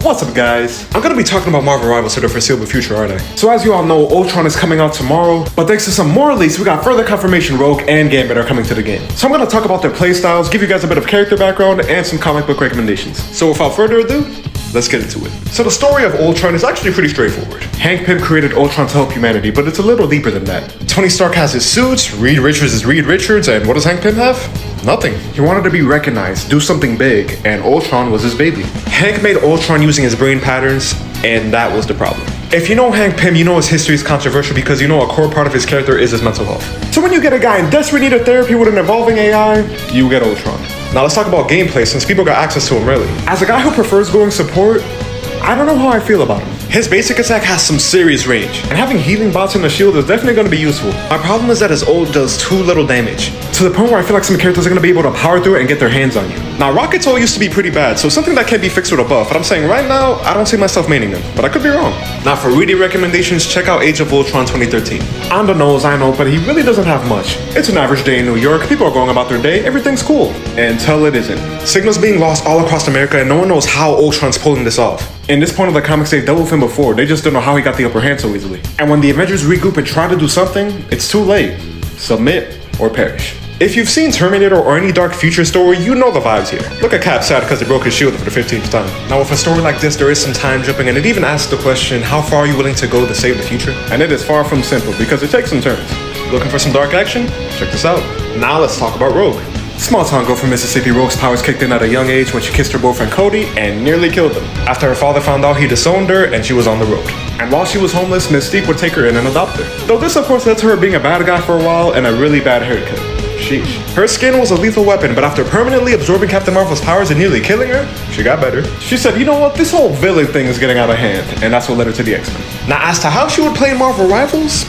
What's up, guys? I'm gonna be talking about Marvel Rivals for the foreseeable future, aren't I? So as you all know, Ultron is coming out tomorrow, but thanks to some more leaks, we got further confirmation Rogue and Gambit are coming to the game. So I'm gonna talk about their playstyles, give you guys a bit of character background, and some comic book recommendations. So without further ado, let's get into it. So the story of Ultron is actually pretty straightforward. Hank Pym created Ultron to help humanity, but it's a little deeper than that. Tony Stark has his suits, Reed Richards is Reed Richards, and what does Hank Pym have? Nothing. He wanted to be recognized, do something big, and Ultron was his baby. Hank made Ultron using his brain patterns, and that was the problem. If you know Hank Pym, you know his history is controversial because you know a core part of his character is his mental health. So when you get a guy in desperate need of therapy with an evolving AI, you get Ultron. Now let's talk about gameplay since people got access to him early. As a guy who prefers going support, I don't know how I feel about him. His basic attack has some serious range, and having healing bots in the shield is definitely going to be useful. My problem is that his ult does too little damage, to the point where I feel like some characters are going to be able to power through it and get their hands on you. Now Rocket's ult used to be pretty bad, so something that can be fixed with a buff, but I'm saying right now, I don't see myself maining them, but I could be wrong. Now for reading recommendations, check out Age of Ultron 2013. On the nose, I know, but he really doesn't have much. It's an average day in New York, people are going about their day, everything's cool. Until it isn't. Signals being lost all across America and no one knows how Ultron's pulling this off. In this point of the comics, they've dealt with him before, they just don't know how he got the upper hand so easily. And when the Avengers regroup and try to do something, it's too late. Submit or perish. If you've seen Terminator or any dark future story, you know the vibes here. Look at Cap sad because he broke his shield for the 15th time. Now with a story like this, there is some time jumping, and it even asks the question, how far are you willing to go to save the future? And it is far from simple because it takes some turns. Looking for some dark action? Check this out. Now let's talk about Rogue. Small town girl from Mississippi, Rogue's powers kicked in at a young age when she kissed her boyfriend Cody and nearly killed him. After her father found out, he disowned her and she was on the road. And while she was homeless, Mystique would take her in and adopt her. Though this of course led to her being a bad guy for a while and a really bad haircut. Sheesh. Her skin was a lethal weapon, but after permanently absorbing Captain Marvel's powers and nearly killing her, she got better. She said, you know what, this whole villain thing is getting out of hand, and that's what led her to the X-Men. Now as to how she would play in Marvel Rivals,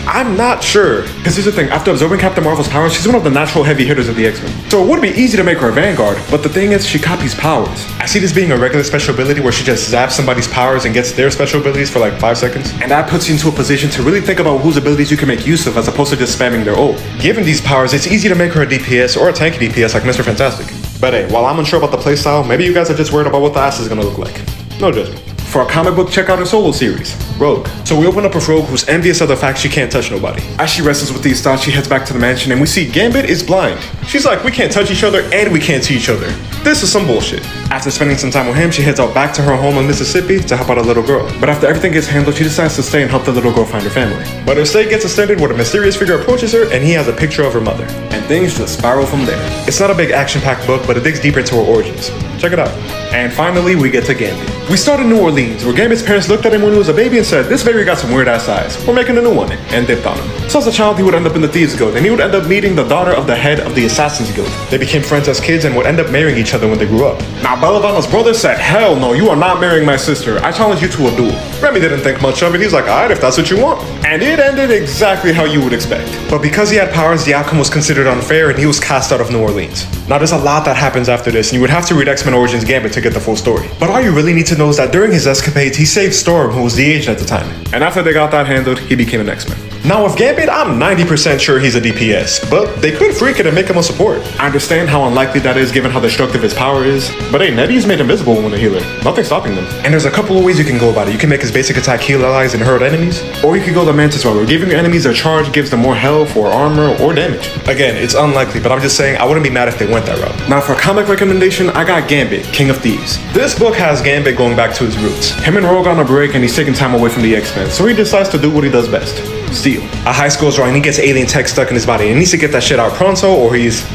I'm not sure. Because here's the thing, after absorbing Captain Marvel's powers, she's one of the natural heavy hitters of the X-Men. So it would be easy to make her a vanguard, but the thing is, she copies powers. I see this being a regular special ability where she just zaps somebody's powers and gets their special abilities for like 5 seconds. And that puts you into a position to really think about whose abilities you can make use of as opposed to just spamming their ult. Given these powers, it's easy to make her a DPS or a tanky DPS like Mr. Fantastic. But hey, while I'm unsure about the playstyle, maybe you guys are just worried about what the ass is gonna look like. No judgment. For a comic book, check out her solo series, Rogue. So we open up with Rogue, who's envious of the fact she can't touch nobody. As she wrestles with these thoughts, she heads back to the mansion and we see Gambit is blind. She's like, we can't touch each other and we can't see each other. This is some bullshit. After spending some time with him, she heads out back to her home in Mississippi to help out a little girl. But after everything gets handled, she decides to stay and help the little girl find her family. But her stay gets extended when a mysterious figure approaches her and he has a picture of her mother. And things just spiral from there. It's not a big action-packed book, but it digs deeper into her origins. Check it out. And finally, we get to Gambit. We start in New Orleans, where Gambit's parents looked at him when he was a baby and said, this baby got some weird ass eyes. We're making a new one, and dipped on him. So as a child, he would end up in the Thieves Guild, and he would end up meeting the daughter of the head of the Assassins Guild. They became friends as kids and would end up marrying each other when they grew up. Now, Bellavana's brother said, hell no, you are not marrying my sister. I challenge you to a duel. Remy didn't think much of it. He's like, alright, if that's what you want. And it ended exactly how you would expect. But because he had powers, the outcome was considered unfair, and he was cast out of New Orleans. Now, there's a lot that happens after this, and you would have to read X-Men Origins Gambit to get the full story. But all you really need to know is that during his escapades, he saved Storm, who was the agent at the time. And after they got that handled, he became an X-Men. Now with Gambit, I'm 90% sure he's a DPS, but they could freak it and make him a support. I understand how unlikely that is given how destructive his power is, but hey, Nettie's made invisible when a healer. Nothing's stopping them. And there's a couple of ways you can go about it. You can make his basic attack heal allies and hurt enemies, or you can go the Mantis route, where giving your enemies a charge gives them more health or armor or damage. Again, it's unlikely, but I'm just saying I wouldn't be mad if they went that route. Now for a comic recommendation, I got Gambit, King of Thieves. This book has Gambit going back to his roots. Him and Rogue on a break and he's taking time away from the X-Men, so he decides to do what he does best. Steal. A high school's wrong and he gets alien tech stuck in his body and he needs to get that shit out pronto or he's...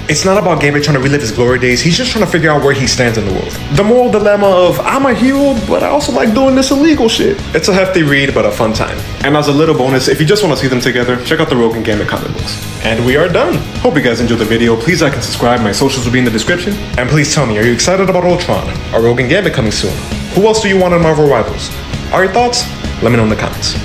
It's not about Gambit trying to relive his glory days, he's just trying to figure out where he stands in the world. The moral dilemma of, I'm a hero, but I also like doing this illegal shit. It's a hefty read, but a fun time. And as a little bonus, if you just want to see them together, check out the Rogue and Gambit comic books. And we are done. Hope you guys enjoyed the video. Please like and subscribe, my socials will be in the description. And please tell me, are you excited about Ultron? Are Rogue and Gambit coming soon? Who else do you want in Marvel Rivals? Are your thoughts? Let me know in the comments.